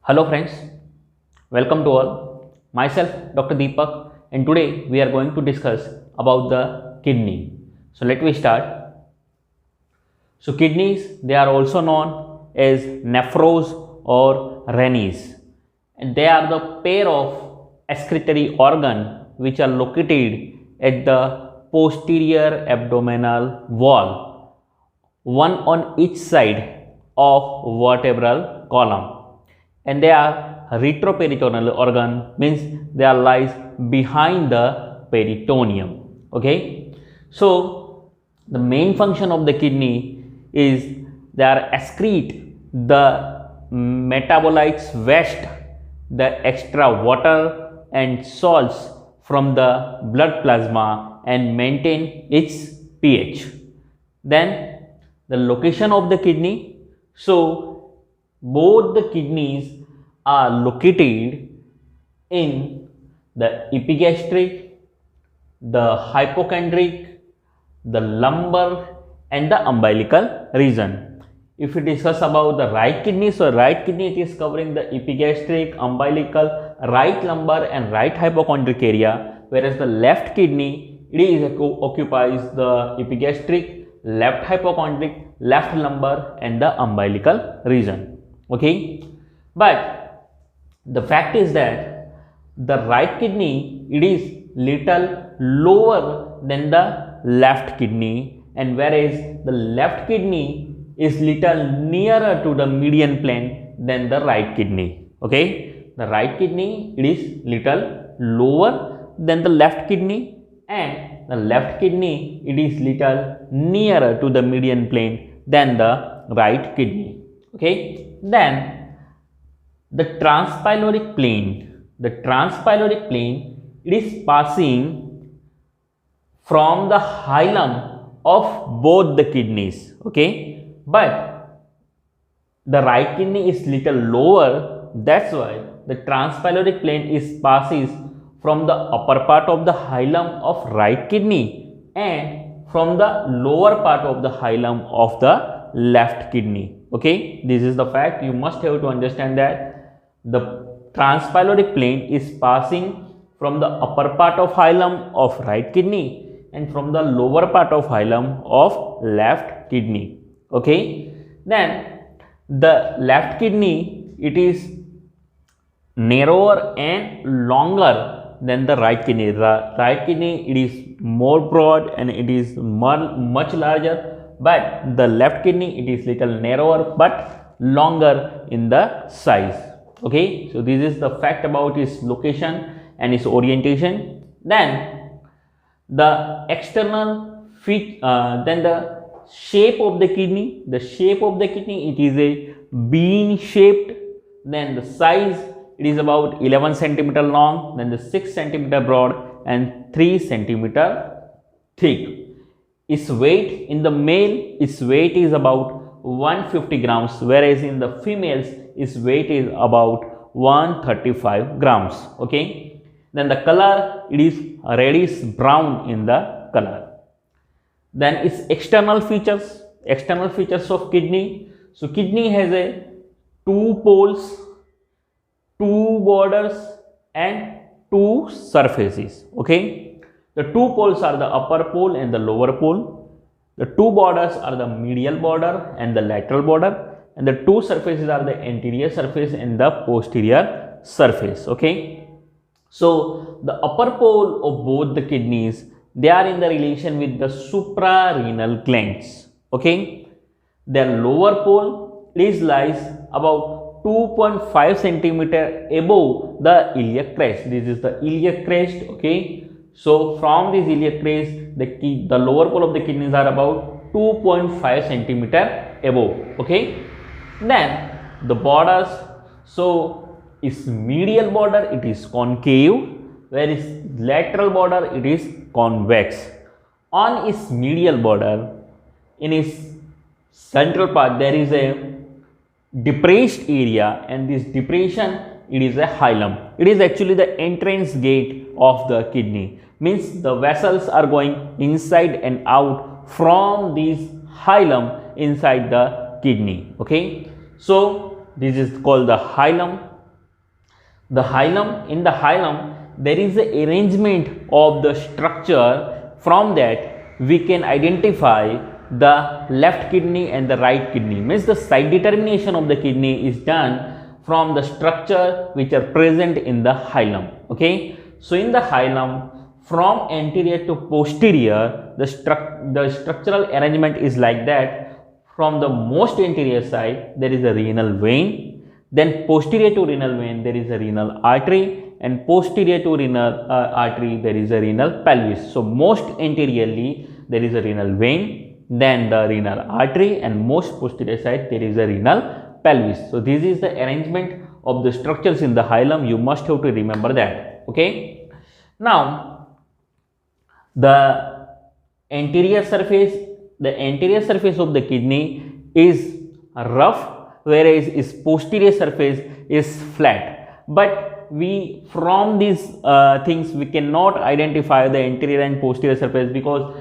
Hello friends, welcome to all. Myself Dr. Deepak, and today we are going to discuss about the kidney. So let me start. So kidneys, they are also known as nephrons or rennies, and they are the pair of excretory organ which are located at the posterior abdominal wall, one on each side of vertebral column, and they are retroperitoneal organ, means they are lies behind the peritoneum. Okay, so the main function of the kidney is they are excrete the metabolites waste, the extra water and salts from the blood plasma and maintain its pH. Then the location of the kidney. So both the kidneys are located in the epigastric, the hypochondric, the lumbar and the umbilical region. If we discuss about the right kidney, so right kidney it is covering the epigastric, umbilical, right lumbar and right hypochondric area, whereas the left kidney it is occupies the epigastric, left hypochondric, left lumbar and the umbilical region. Okay, but the fact is that the right kidney it is little lower than the left kidney, and whereas the left kidney is little nearer to the median plane than the right kidney. Okay, the right kidney it is little lower than the left kidney, and the left kidney it is little nearer to the median plane than the right kidney. Okay, then the transpyloric plane, it is passing from the hilum of both the kidneys. Okay, but the right kidney is little lower, that's why the transpyloric plane is passes from the upper part of the hilum of right kidney and from the lower part of the hilum of the left kidney. Okay, this is the fact. You must have to understand that the transpyloric plane is passing from the upper part of hilum of right kidney and from the lower part of hilum of left kidney. Okay, then the left kidney it is narrower and longer than the right kidney. The right kidney it is more broad and it is much larger, but the left kidney it is little narrower but longer in the size. Okay, so this is the fact about its location and its orientation. Then the external then the shape of the kidney, it is a bean shaped. Then the size it is about 11 centimeter long, then the 6 centimeter broad and 3 centimeter thick. Its weight in the male, its weight is about 150 grams, whereas in the females its weight is about 135 grams. Okay, then the color it is reddish brown in the color. Then its external features of kidney. So kidney has a 2 poles, 2 borders and 2 surfaces. Okay, the 2 poles are the upper pole and the lower pole. The 2 borders are the medial border and the lateral border, and the 2 surfaces are the anterior surface and the posterior surface. Okay, so the upper pole of both the kidneys they are in the relation with the suprarenal glands. Okay, their lower pole lies about 2.5 centimeter above the iliac crest. This is the iliac crest. Okay, so from this iliac crest the lower pole of the kidneys are about 2.5 centimeter above. Okay, then the borders, so its medial border it is concave, whereas lateral border it is convex. On its medial border, in its central part there is a depressed area, and this depression it is a hilum. It is actually the entrance gate of the kidney, means the vessels are going inside and out from this hilum inside the kidney. Okay, so this is called the hilum, The hilum, in the hilum, there is a arrangement of the structure. From that we can identify the left kidney and the right kidney. Means the site determination of the kidney is done from the structure which are present in the hilum. Okay, so in the hilum, from anterior to posterior, the structural arrangement is like that. From the most anterior side there is a renal vein, then posterior to renal vein there is a renal artery, and posterior to renal artery there is a renal pelvis. So most anteriorly there is a renal vein, then the renal artery, and most posterior side there is a renal pelvis. So this is the arrangement of the structures in the hilum. You must have to remember that. Okay, now the anterior surface of the kidney is rough, whereas its posterior surface is flat. But we, from these things, we cannot identify the anterior and posterior surface, because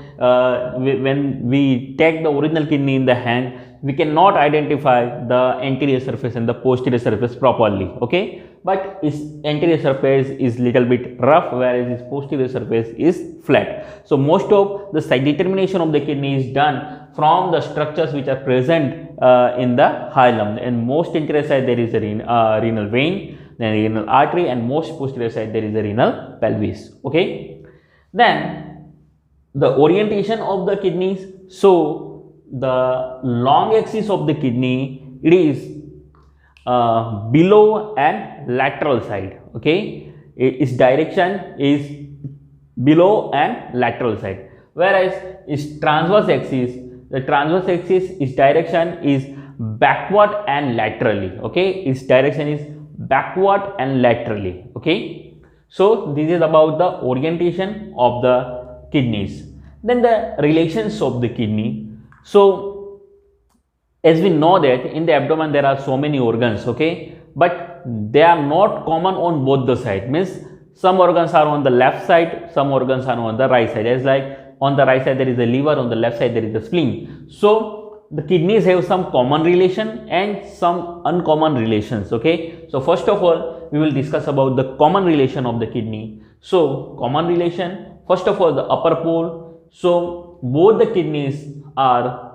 when we take the original kidney in the hand, we cannot identify the anterior surface and the posterior surface properly. Okay, but its anterior surface is little bit rough, whereas its posterior surface is flat. So most of the site determination of the kidney is done from the structures which are present in the hilum. And most anterior side there is a renal vein, then renal artery, and most posterior side there is a renal pelvis. Okay, then the orientation of the kidneys. So the long axis of the kidney, it is below and lateral side. Okay, its direction is below and lateral side, whereas its transverse axis, the transverse axis, its direction is backward and laterally. Okay, its direction is backward and laterally. Okay, so this is about the orientation of the kidneys. Then the relations of the kidney. So as we know that in the abdomen there are so many organs. Okay, but they are not common on both the sides. Means some organs are on the left side, some organs are on the right side. As like on the right side there is a liver, on the left side there is a spleen. So the kidneys have some common relation and some uncommon relations. Okay, so first of all we will discuss about the common relation of the kidney. So common relation, first of all the upper pole. So both the kidneys are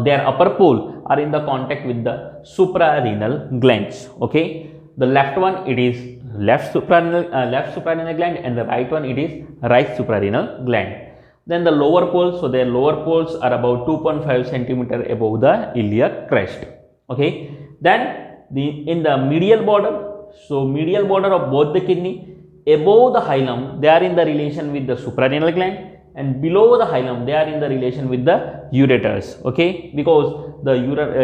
their upper pole are in the contact with the suprarenal glands. Okay, the left one it is left suprarenal gland, and the right one it is right suprarenal gland. Then the lower poles, so their lower poles are about 2.5 centimeter above the iliac crest. Okay, then in the medial border, so medial border of both the kidney, above the hilum they are in the relation with the suprarenal gland, and below the hilum they are in the relation with the ureters. Okay, because the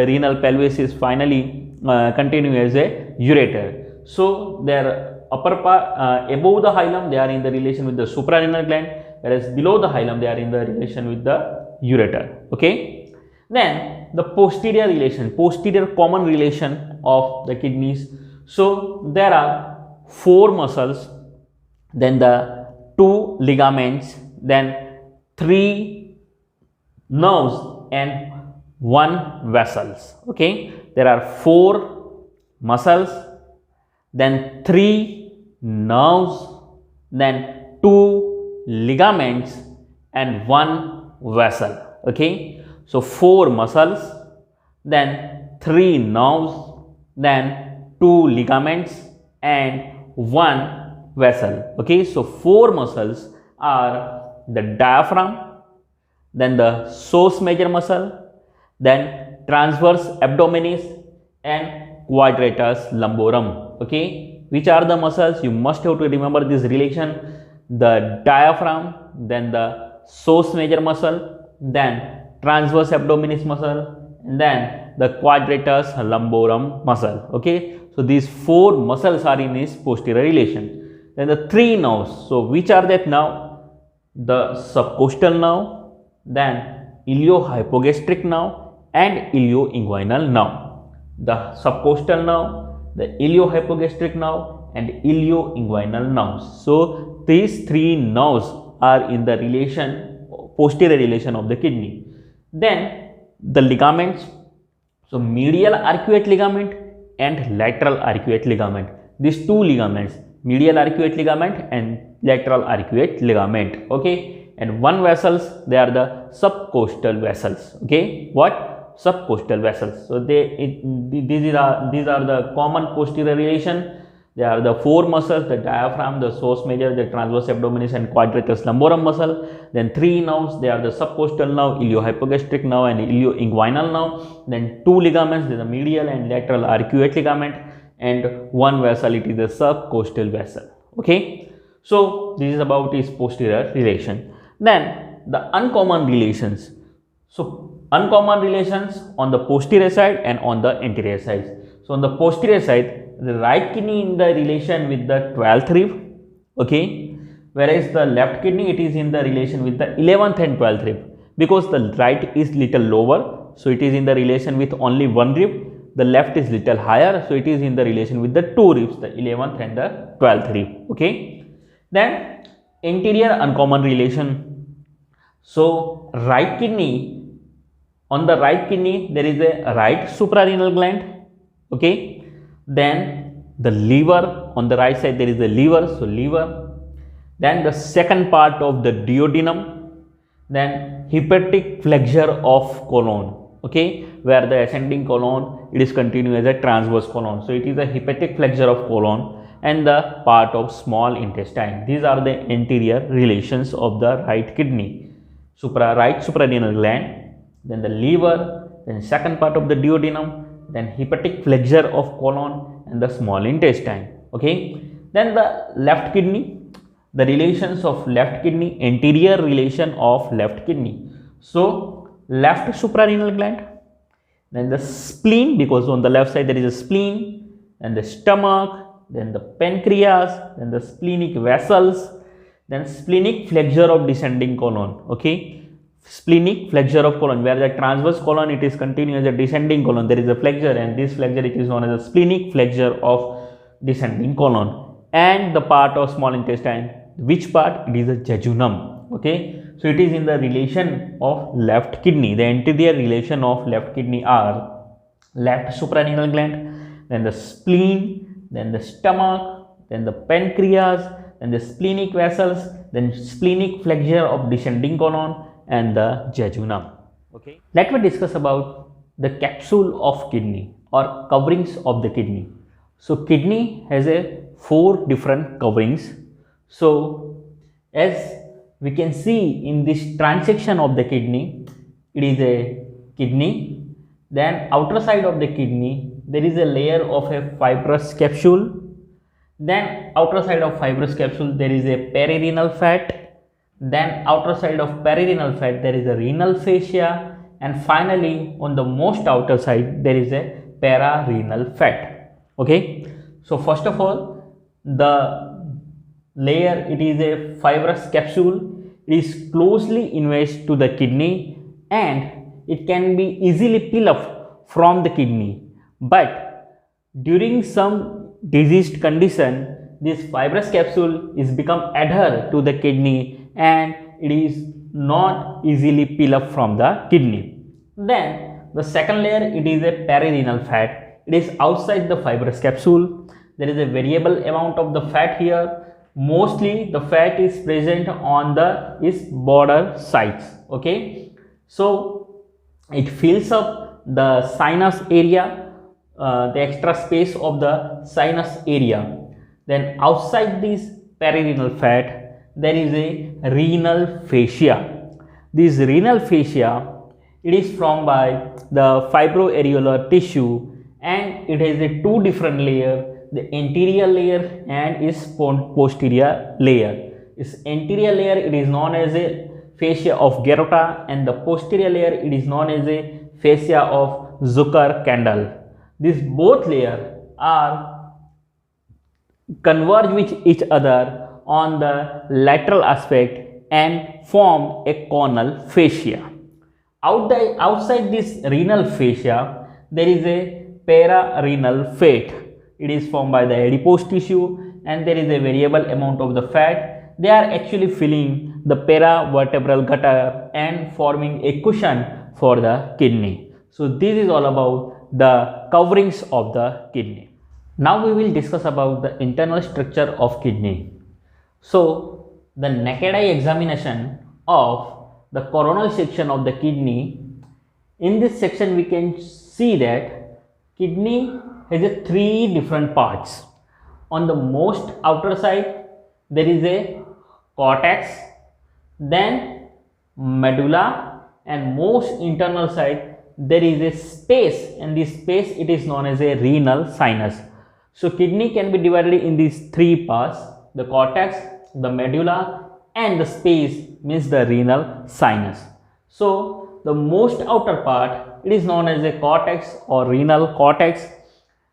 renal pelvis is finally continue as a ureter. So their upper part above the hilum they are in the relation with the suprarenal gland, whereas below the hilum they are in the relation with the ureter. Okay, then the posterior relation, posterior common relation of the kidneys. So there are 4 muscles, then the 2 ligaments, then 3 nerves and 1 vessels. Okay, there are 4 muscles, then 3 nerves, then 2 ligaments and 1 vessel. Okay, so 4 muscles, then 3 nerves, then 2 ligaments and 1 vessel. Okay, so 4 muscles are the diaphragm, then the psoas major muscle, then transverse abdominis and quadratus lumborum. Okay, which are the muscles? You must have to remember this relation: the diaphragm, then the psoas major muscle, then transverse abdominis muscle, and then the quadratus lumborum muscle. Okay, so these 4 muscles are in this posterior relation. Then the 3 nerves. So which are that now? The subcostal nerve, then iliohypogastric nerve and ilioinguinal nerve. The subcostal nerve, the iliohypogastric nerve and ilioinguinal nerves. So these 3 nerves are in the relation, posterior relation of the kidney. Then the ligaments. So medial arcuate ligament, and lateral arcuate ligament. These two ligaments, medial arcuate ligament and lateral arcuate ligament. Okay, and one vessels, they are the subcostal vessels. Okay, what? Subcostal vessels. So these are the common posterior relation. They are the four muscles: the diaphragm, the psoas major, the transverse abdominis and quadratus lumborum muscle. Then three nerves, they are the subcostal nerve, iliohypogastric nerve and ilioinguinal nerve. Then two ligaments, the medial and lateral arcuate ligament, and one vessel, it is the subcostal vessel. Okay, so this is about its posterior relation. Then the uncommon relations. So uncommon relations on the posterior side and on the anterior side. So on the posterior side, the right kidney in the relation with the 12th rib, okay, whereas the left kidney, it is in the relation with the 11th and 12th rib, because the right is little lower, so it is in the relation with only one rib. The left is little higher, so it is in the relation with the two ribs, the 11th and the 12th rib. Okay, then anterior uncommon relation. So right kidney, on the right kidney there is a right suprarenal gland. Okay, then the liver, on the right side there is a liver, so liver. Then the second part of the duodenum, then hepatic flexure of colon. Okay, where the ascending colon, it is continued as a transverse colon, so it is a hepatic flexure of colon, and the part of small intestine. These are the anterior relations of the right kidney: right suprarenal gland, then the liver, then second part of the duodenum, then hepatic flexure of colon and the small intestine. Okay, then the left kidney, the relations of left kidney, anterior relation of left kidney. So left suprarenal gland, then the spleen, because on the left side there is a spleen, and the stomach, then the pancreas, then the splenic vessels, then splenic flexure of descending colon. Okay, splenic flexure of colon, where the transverse colon, it is continuous as a descending colon, there is a flexure, and this flexure, it is known as a splenic flexure of descending colon. And the part of small intestine, which part? It is a jejunum. Okay, so it is in the relation of left kidney. The anterior relation of left kidney are left suprarenal gland, then the spleen, then the stomach, then the pancreas, then the splenic vessels, then splenic flexure of descending colon, and the jejunum. Okay, let me discuss about the capsule of kidney or coverings of the kidney. So kidney has a 4 different coverings. So as we can see in this transection of the kidney, it is a kidney, then outer side of the kidney there is a layer of a fibrous capsule, then outer side of fibrous capsule there is a perirenal fat, then outer side of perirenal fat there is a renal fascia, and finally on the most outer side there is a pararenal fat. Okay, so first of all, the layer, it is a fibrous capsule, it is closely invest to the kidney and it can be easily peel off from the kidney, but during some diseased condition this fibrous capsule is become adhere to the kidney and it is not easily peel up from the kidney. Then the second layer, it is a perirenal fat, it is outside the fibrous capsule. There is a variable amount of the fat here, mostly the fat is present on its border sides. Okay, so it fills up the sinus area, the extra space of the sinus area. Then outside this perirenal fat there is a renal fascia. This renal fascia, it is formed by the fibroareolar tissue and it has a 2 different layer, the anterior layer and its posterior layer. Its anterior layer, it is known as a fascia of Garota, and the posterior layer, it is known as a fascia of Zucker-Kendall. These both layers are converge with each other on the lateral aspect and form a conal fascia. Outside this renal fascia, there is a pararenal fat. It is formed by the adipose tissue and there is a variable amount of the fat. They are actually filling the paravertebral gutter and forming a cushion for the kidney. So this is all about the coverings of the kidney. Now we will discuss about the internal structure of kidney. So the naked eye examination of the coronal section of the kidney. In this section we can see that kidney has a 3 different parts. On the most outer side there is a cortex, then medulla, and most internal side there is a space, and this space it is known as a renal sinus. So kidney can be divided in these 3 parts: the cortex, the medulla, and the space means the renal sinus. So the most outer part, it is known as a cortex or renal cortex.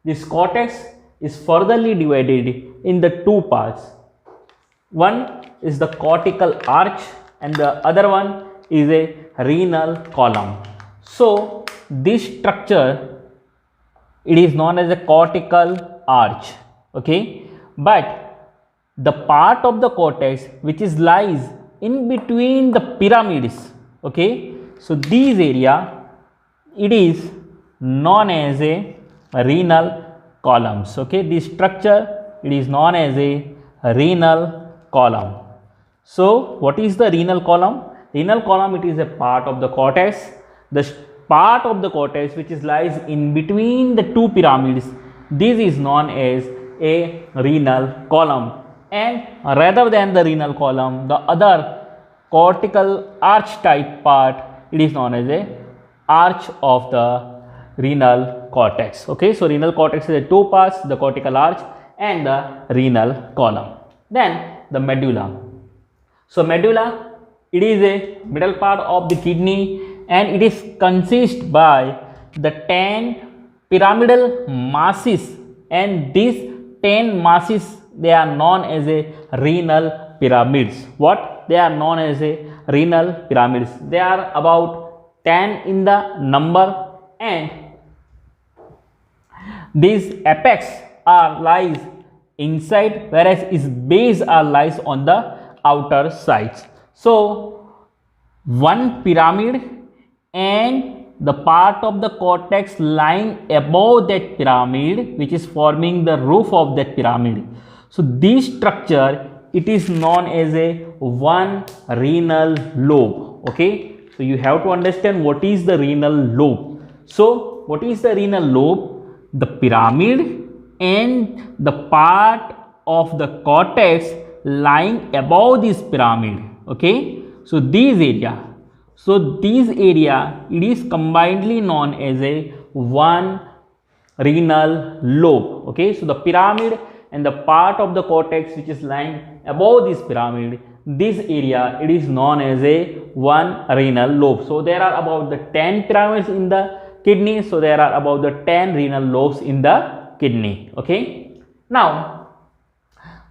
This cortex is furtherly divided in the 2 parts. One is the cortical arch and the other one is a renal column. So this structure, it is known as a cortical arch, okay, but the part of the cortex which is lies in between the pyramids, okay, so these area, it is known as a renal columns, okay. This structure, it is known as a renal column. So what is the renal column? Renal column, it is a part of the cortex, the part of the cortex which is lies in between the 2 pyramids. This is known as a renal column, and rather than the renal column, the other cortical arch type part, it is known as a arch of the renal cortex, okay. So renal cortex is 2 parts, the cortical arch and the renal column. Then the medulla. So medulla, it is a middle part of the kidney, and it is consist by the 10 pyramidal masses, and these 10 masses, they are known as a renal pyramids. What? They are known as a renal pyramids. They are about 10 in the number, and these apex are lies inside, whereas its base are lies on the outer sides. So one pyramid and the part of the cortex lying above that pyramid, which is forming the roof of that pyramid. So this structure, it is known as a one renal lobe, okay. So you have to understand what is the renal lobe. So what is the renal lobe? The pyramid and the part of the cortex lying above this pyramid, okay. So this area, it is combinedly known as a one renal lobe, okay. So the pyramid and the part of the cortex which is lying above this pyramid, this area, it is known as a one renal lobe. So there are about the 10 pyramids in the kidney, so there are about the 10 renal lobes in the kidney, okay. Now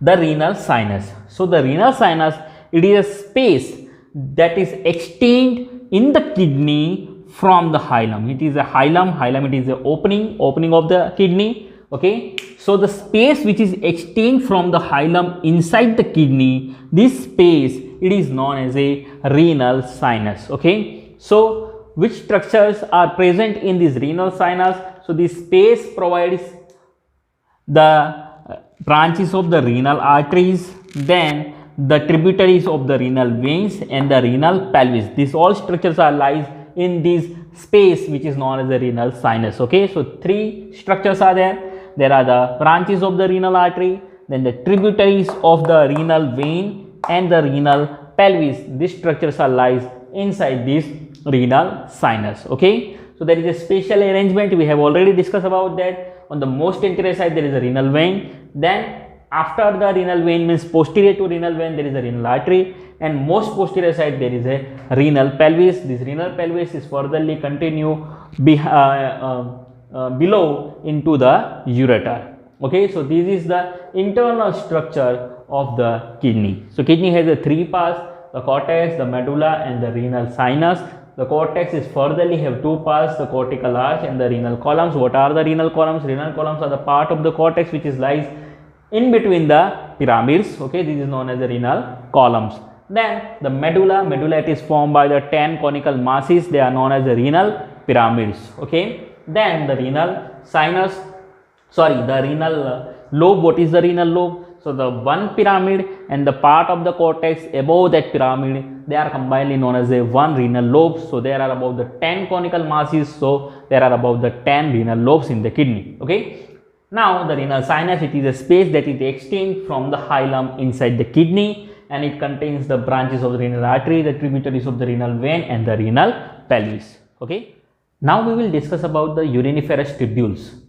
the renal sinus. So the renal sinus, it is a space that is extend in the kidney from the hilum. It is a hilum, it is the opening of the kidney, okay. So the space which is extend from the hilum inside the kidney, this space, it is known as a renal sinus, okay. So which structures are present in this renal sinus? So this space provides the branches of the renal arteries, then the tributaries of the renal veins and the renal pelvis. These all structures are lies in this space which is known as the renal sinus, okay. So 3 structures are there. There are the branches of the renal artery, then the tributaries of the renal vein and the renal pelvis. These structures are lies inside this renal sinus, okay. So there is a special arrangement, we have already discussed about that. On the most anterior side there is a renal vein, then after the renal vein means posterior to renal vein there is a renal artery, and most posterior side there is a renal pelvis. This renal pelvis is furtherly continue below into the ureter, okay. So this is the internal structure of the kidney. So kidney has a 3 parts: the cortex, the medulla and the renal sinus. The cortex is furtherly have 2 parts: the cortical arch and the renal columns. What are the renal columns? Renal columns are the part of the cortex which is lies in between the pyramids, okay. This is known as the renal columns. Then the medulla, it is formed by the 10 conical masses. They are known as the renal pyramids, okay. Then the renal sinus, the renal lobe. What is the renal lobe? So the one pyramid and the part of the cortex above that pyramid, they are combinedly known as a one renal lobe. So there are about the 10 conical masses. So there are about the 10 renal lobes in the kidney. Okay. Now the renal sinus, it is a space that is extended from the hilum inside the kidney, and it contains the branches of the renal artery, the tributaries of the renal vein, and the renal pelvis. Okay. Now we will discuss about the uriniferous tubules.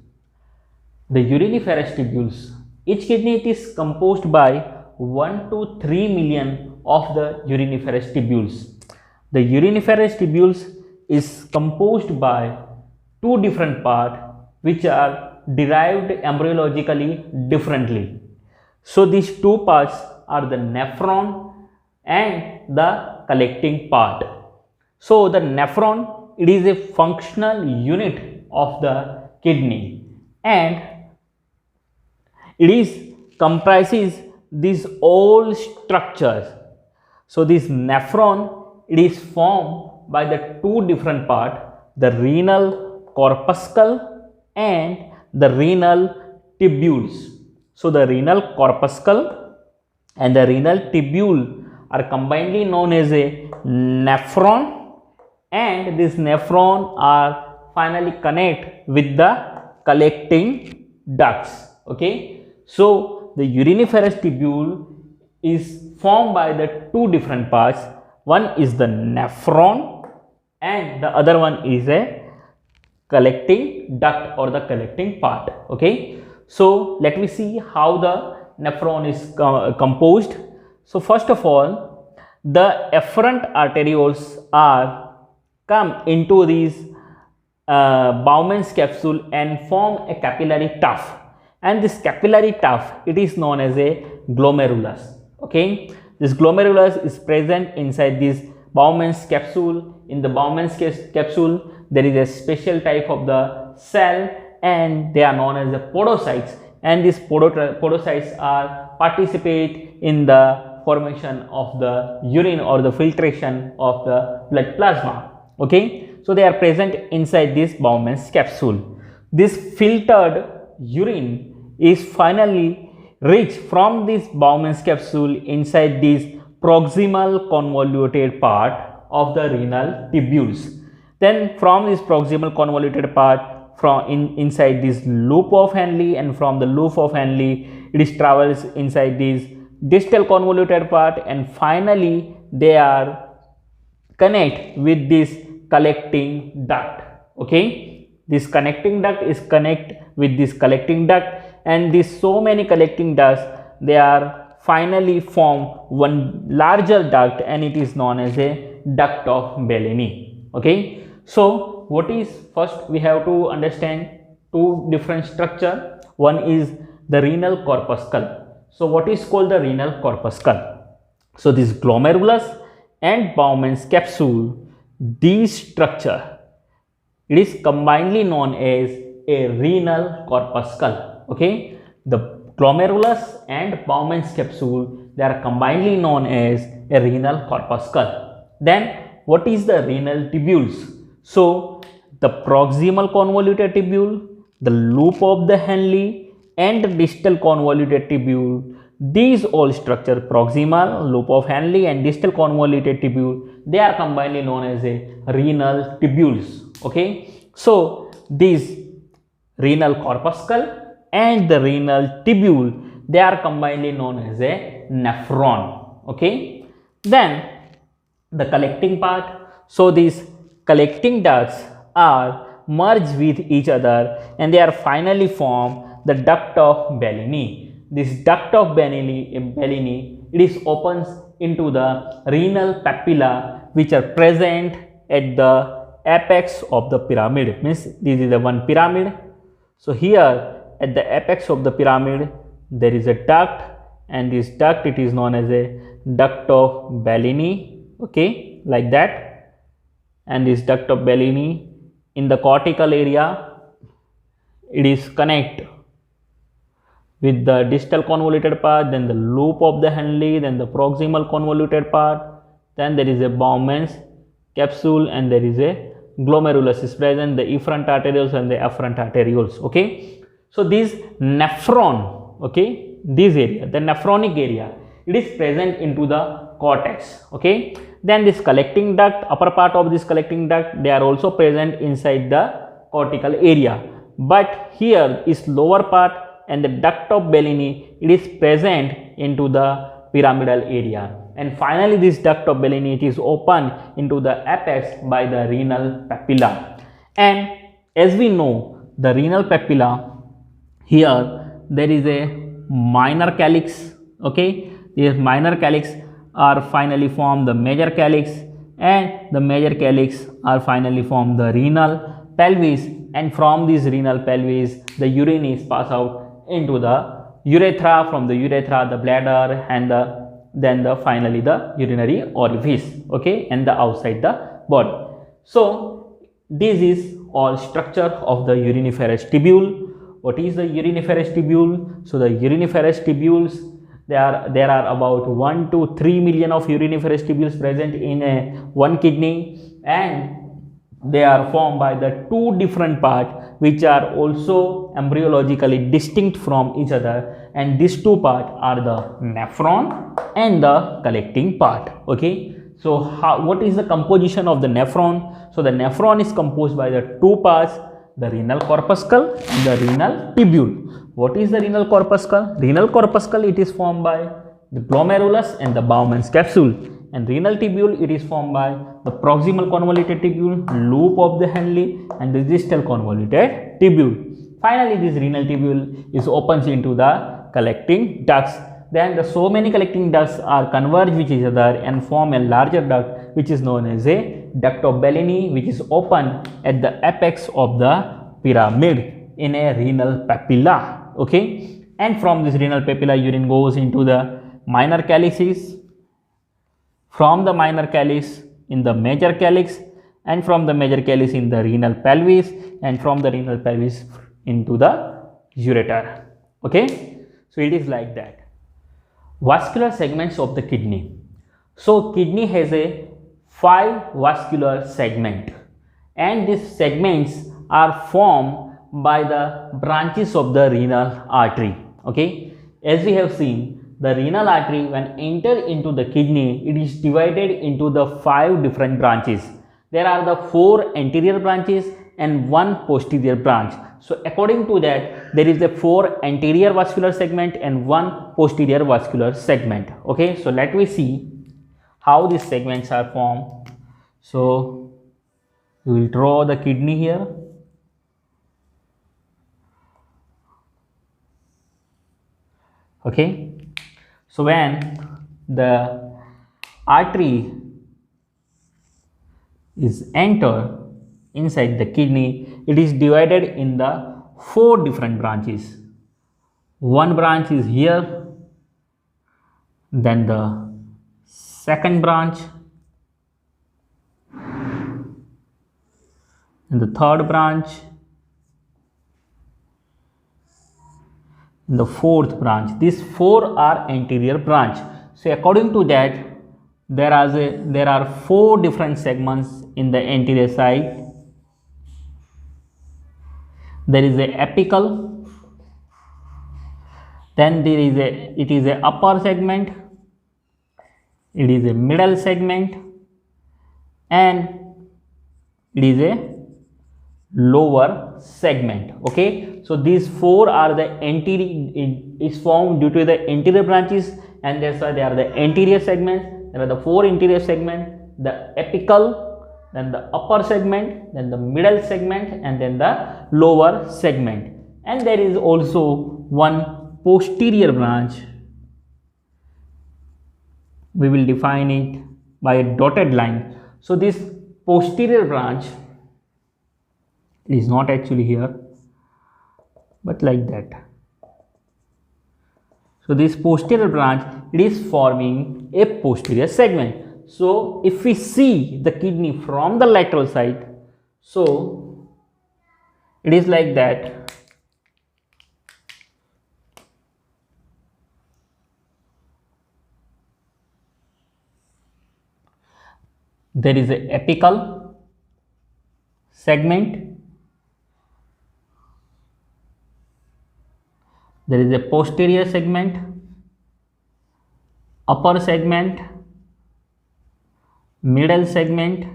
The uriniferous tubules. Each kidney it is composed by 1 to 3 million of the uriniferous tubules. The uriniferous tubules is composed by two different parts which are derived embryologically differently. So these two parts are the nephron and the collecting part. So the nephron, it is a functional unit of the kidney, and it comprises these all structures. So this nephron, it is formed by the two different parts, the renal corpuscle and the renal tubules. So the renal corpuscle and the renal tubule are combinedly known as a nephron, and this nephron are finally connect with the collecting ducts. Okay. So the uriniferous tubule is formed by the two different parts. One is the nephron and the other one is a collecting duct or the collecting part. Okay. So let me see how the nephron is composed. So first of all, the efferent arterioles are come into these Bowman's capsule and form a capillary tuft, and this capillary tuft, it is known as a glomerulus. Okay, this glomerulus is present inside this Bowman's capsule. In the Bowman's capsule, there is a special type of the cell, and they are known as the podocytes, and these podocytes are participate in the formation of the urine or the filtration of the blood plasma. Okay, so they are present inside this Bowman's capsule. This filtered urine is finally reached from this Bowman's capsule inside this proximal convoluted part of the renal tubules. Then from this proximal convoluted part, from inside this loop of Henle, and from the loop of Henle it travels inside this distal convoluted part, and finally they are connect with this collecting duct. Okay, this connecting duct is connect with this collecting duct, and these so many collecting ducts, they are finally form one larger duct, and it is known as a duct of Bellini. Okay, so what is first we have to understand two different structure. One is the renal corpuscle. So what is called the renal corpuscle? So this glomerulus and Bowman's capsule, these structure, it is combinedly known as a renal corpuscle. Okay, the glomerulus and Bowman's capsule, they are combinedly known as a renal corpuscle. Then what is the renal tubules? So the proximal convoluted tubule, the loop of the Henle, and the distal convoluted tubule, these all structure, proximal, loop of Henle, and distal convoluted tubule, they are combinedly known as a renal tubules. Okay, so these renal corpuscle and the renal tubule, they are combinedly known as a nephron. Okay, then the collecting part. So these collecting ducts are merged with each other, and they are finally form the duct of Bellini. This duct of Bellini, it is opens into the renal papilla, which are present at the apex of the pyramid. Means this is the one pyramid. So here at the apex of the pyramid, there is a duct, and this duct, it is known as a duct of Bellini. Okay, like that. And this duct of Bellini, in the cortical area, it is connect with the distal convoluted part, then the loop of the Henle, then the proximal convoluted part, then there is a Bowman's capsule, and there is a glomerulus is present, the efferent arterioles and the afferent arterioles. Okay, so this nephron, okay, this area, the nephronic area, it is present into the cortex. Okay, then this collecting duct, upper part of this collecting duct, they are also present inside the cortical area, but here is lower part and the duct of Bellini, it is present into the pyramidal area, and finally this duct of Bellini, it is open into the apex by the renal papilla. And as we know, the renal papilla, here there is a minor calyx. Okay, these minor calyx are finally form the major calyx, and the major calyx are finally form the renal pelvis, and from this renal pelvis the urine is passed out into the urethra, from the urethra the bladder, and then finally the urinary orifice. Okay, and the outside the body. So this is all structure of the uriniferous tubule. What is the uriniferous tubule? So the uriniferous tubules, there are about 1 to 3 million of uriniferous tubules present in one kidney, and they are formed by the two different parts which are also embryologically distinct from each other, and these two parts are the nephron and the collecting part. Okay, so what is the composition of the nephron? So the nephron is composed by the two parts, the renal corpuscle and the renal tubule. What is the renal corpuscle? Renal corpuscle, it is formed by the glomerulus and the Bowman's capsule, and renal tubule, it is formed by the proximal convoluted tubule, loop of the Henle, and the distal convoluted tubule. Finally this renal tubule is opens into the collecting ducts. Then so many collecting ducts are converge with each other and form a larger duct which is known as a duct of Bellini, which is open at the apex of the pyramid in a renal papilla. Okay, and from this renal papilla urine goes into the minor calyces, from the minor calyx in the major calyx, and from the major calyx in the renal pelvis, and from the renal pelvis into the ureter. Okay, so it is like that. Vascular segments of the kidney. So kidney has a 5 vascular segment, and these segments are formed by the branches of the renal artery. Okay, as we have seen, the renal artery when enter into the kidney, it is divided into the 5 different branches. There are the 4 anterior branches and 1 posterior branch. So according to that, there is a 4 anterior vascular segment and 1 posterior vascular segment. Okay, so let me see how these segments are formed. So we will draw the kidney here. Okay, so when the artery is entered inside the kidney, it is divided in the 4 different branches. One branch is here, then the second branch, and the third branch, and the fourth branch. These 4 are anterior branch. So according to that, there are 4 different segments in the anterior side. There is a apical, then it is a upper segment, it is a middle segment, and it is a lower segment. Okay, so these 4 are the anterior, is formed due to the anterior branches, and that's why they are the anterior segments. There are the 4 interior segments, the apical, then the upper segment, then the middle segment, and then the lower segment. And there is also one posterior branch. We will define it by a dotted line. So this posterior branch is not actually here, but like that. So this posterior branch, it is forming a posterior segment. So if we see the kidney from the lateral side, so it is like that. There is a apical, segment, there is a posterior segment, upper segment, middle segment,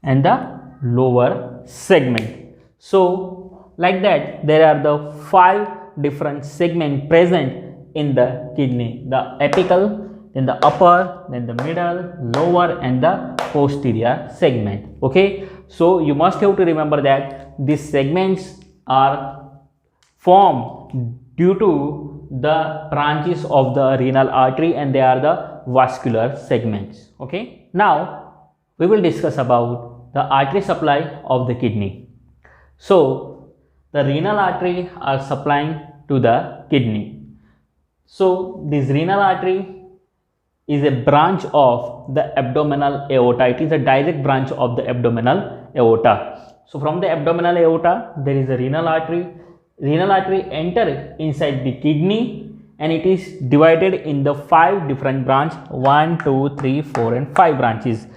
and the lower segment. So like that, there are the 5 different segments present in the kidney: the apical, then the upper, then the middle, lower, and the posterior segment. Okay, so you must have to remember that these segments are formed due to the branches of the renal artery, and they are the vascular segments. Okay, now we will discuss about the artery supply of the kidney. So the renal artery are supplying to the kidney. So this renal artery is a branch of the abdominal aorta. It is a direct branch of the abdominal aorta. So from the abdominal aorta, there is a renal artery. Renal artery enter inside the kidney, and it is divided in the 5 different branches: 1, 2, 3, 4, and 5 branches.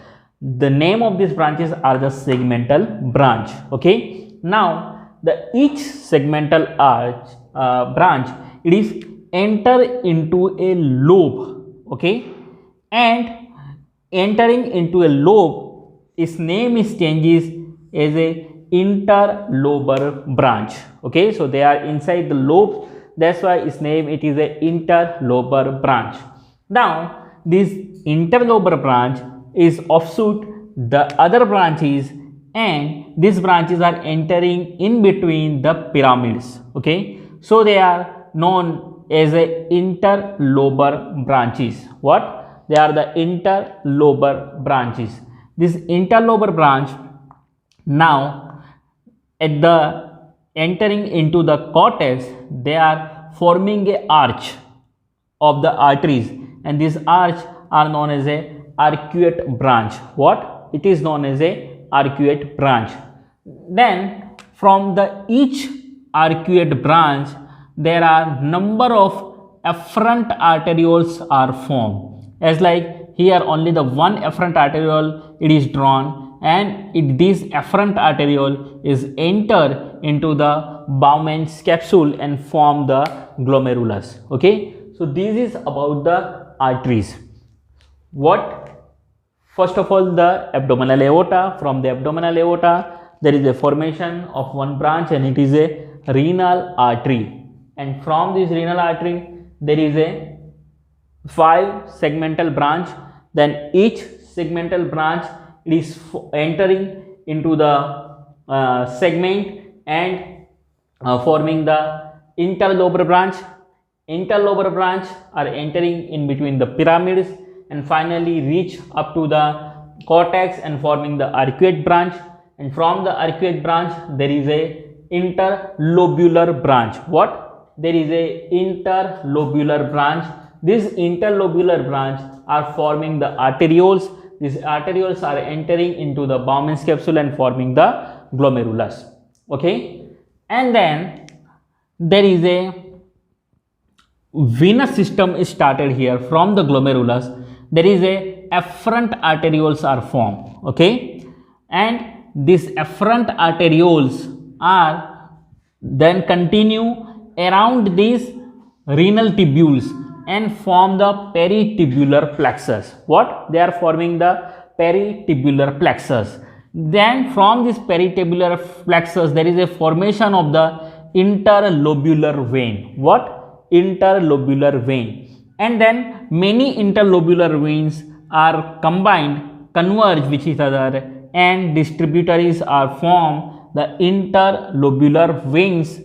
The name of these branches are the segmental branch. Okay. Now each segmental branch, it is enter into a lobe. Okay, and entering into a lobe, its name is changes as a interlobar branch. Okay, so they are inside the lobe, that's why its name it is a interlobar branch. Now this interlobar branch is offshoot the other branches, and these branches are entering in between the pyramids. Okay, so they are known as a interlobar branches. What? They are the interlobar branches. This interlobar branch, now at the entering into the cortex, they are forming a arch of the arteries, and these arch are known as a arcuate branch. What? It is known as a arcuate branch. Then from the each arcuate branch, there are number of afferent arterioles are formed. As like here only the one afferent arteriole it is drawn, and this afferent arteriole is enter into the Bowman's capsule and form the glomerulus. Okay, so this is about the arteries. What? First of all, the abdominal aorta. From the abdominal aorta, there is a formation of one branch, and it is a renal artery. And from this renal artery, there is a 5 segmental branch. Then each segmental branch is entering into the segment and forming the interlobar branch. Interlobar branch are entering in between the pyramids and finally reach up to the cortex and forming the arcuate branch. And from the arcuate branch, there is a interlobular branch. What? There is a interlobular branch. This interlobular branch are forming the arterioles. These arterioles are entering into the Bowman's capsule and forming the glomerulus. Okay, and then there is a venous system is started here. From the glomerulus, there is a afferent arterioles are formed. Okay, and these afferent arterioles are then continue around these renal tubules and form the peritubular plexus. What? They are forming the peritubular plexus. Then from this peritubular plexus, there is a formation of the interlobular vein. What? Interlobular vein. And then many interlobular veins are combined, converge with each other, and distributaries are formed. The interlobular veins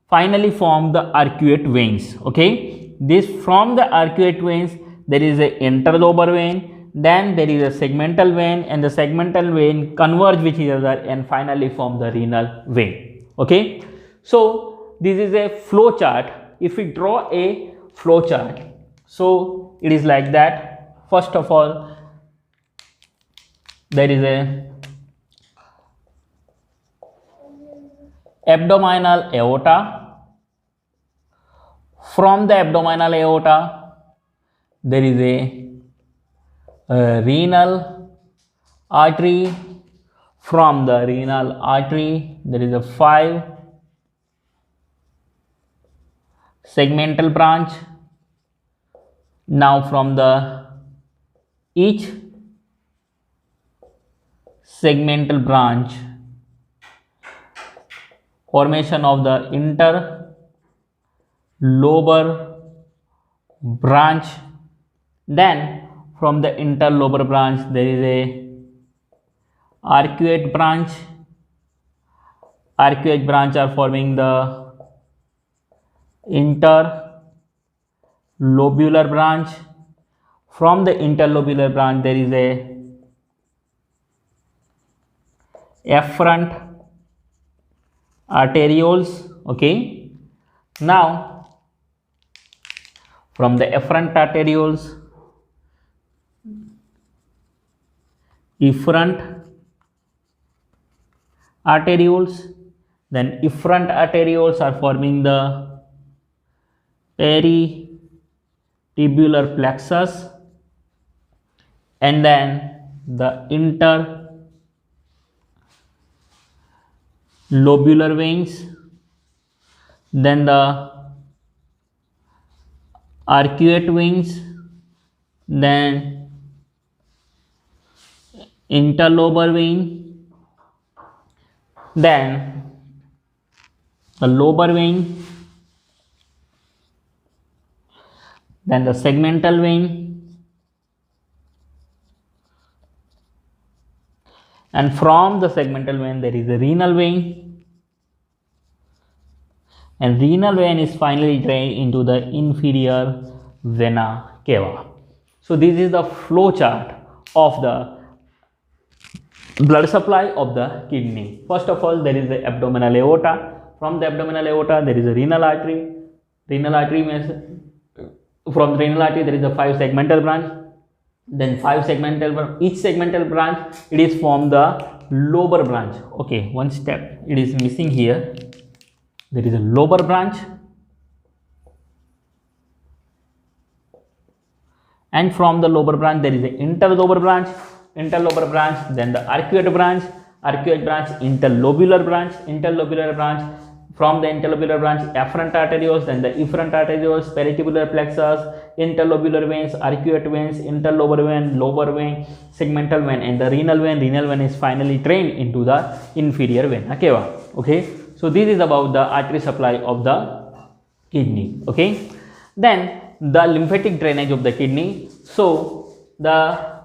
finally form the arcuate veins. Okay, this from the arcuate veins, there is a interlobar vein, then there is a segmental vein, and the segmental vein converge with each other and finally form the renal vein. Okay, so this is a flow chart. If we draw a flow chart, so it is like that. First of all, there is a abdominal aorta. From the abdominal aorta, there is a renal artery. from the renal artery there is a 5 segmental branch. Now from the each segmental branch, formation of the interlobar branch. Then from the interlobar branch there is a arcuate branch. Arcuate branch are forming the interlobular branch. From the interlobular branch there is a efferent arterioles. Okay, now from the efferent arterioles, efferent arterioles, then efferent arterioles are forming the peritubular plexus, and then the interlobular veins, then the arcuate veins, then interlobar vein, then the lobar vein, then the segmental vein, and from the segmental vein there is a renal vein, and renal vein is finally drained into the inferior vena cava. So this is the flow chart of the blood supply of the kidney. First of all, there is the abdominal aorta. From the abdominal aorta there is a renal artery. Renal artery means from the renal artery there is a 5 segmental branch. Then 5 segmental branch, each segmental branch it is from the lobar branch. Okay, one step it is missing here. There is a lobar branch, and from the lobar branch there is an interlobar branch, then the arcuate branch, interlobular branch, from the interlobular branch efferent arterioles, then the efferent arterioles, peritubular plexus, interlobular veins, arcuate veins, interlobar vein, lobar vein, segmental vein, and the renal vein is finally drained into the inferior vena cava. Okay, so this is about the artery supply of the kidney. Okay, then the lymphatic drainage of the kidney. So the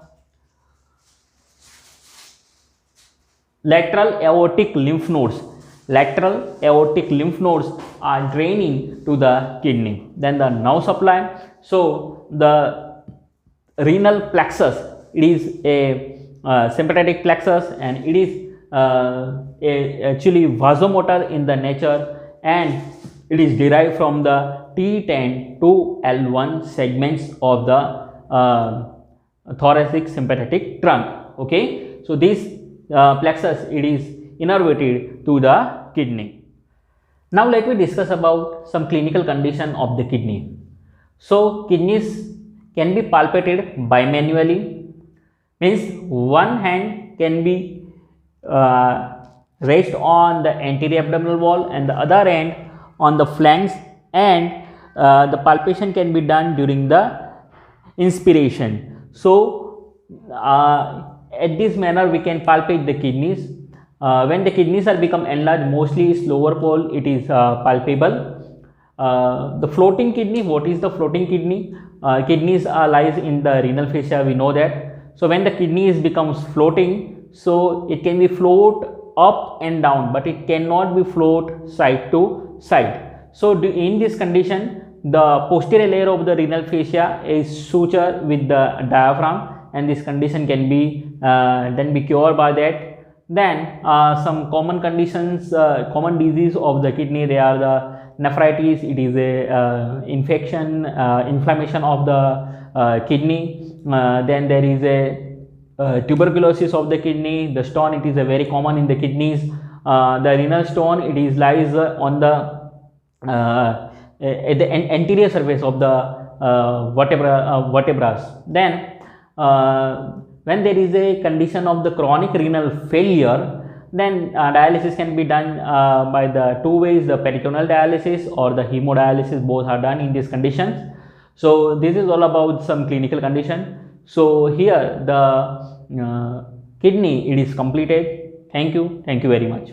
lateral aortic lymph nodes are draining to the kidney. Then the nerve supply. So the renal plexus, it is a sympathetic plexus, and it is actually vasomotor in the nature, and it is derived from the T10 to L1 segments of the thoracic sympathetic trunk. Okay, so this plexus it is innervated to the kidney. Now let me discuss about some clinical condition of the kidney. So kidneys can be palpated bimanually, means one hand can be raised on the anterior abdominal wall and the other hand on the flanks, and the palpation can be done during the inspiration. So at this manner we can palpate the kidneys. When the kidneys are become enlarged, mostly is lower pole, it is palpable. The floating kidney, what is the floating kidney? Kidneys lies in the renal fascia, we know that. So when the kidneys becomes floating, so it can be float up and down, but it cannot be float side to side. So in this condition, the posterior layer of the renal fascia is sutured with the diaphragm, and this condition can be then be cured by that. Then some common conditions, common disease of the kidney, they are the nephritis, it is a inflammation of the kidney. Then there is a tuberculosis of the kidney. The stone, it is a very common in the kidneys. The renal stone, it is lies on the at the anterior surface of the vertebrae. Then when there is a condition of the chronic renal failure, then dialysis can be done by the two ways, the peritoneal dialysis or the hemodialysis. Both are done in these conditions. So this is all about some clinical condition. So here the kidney, it is completed. Thank you very much.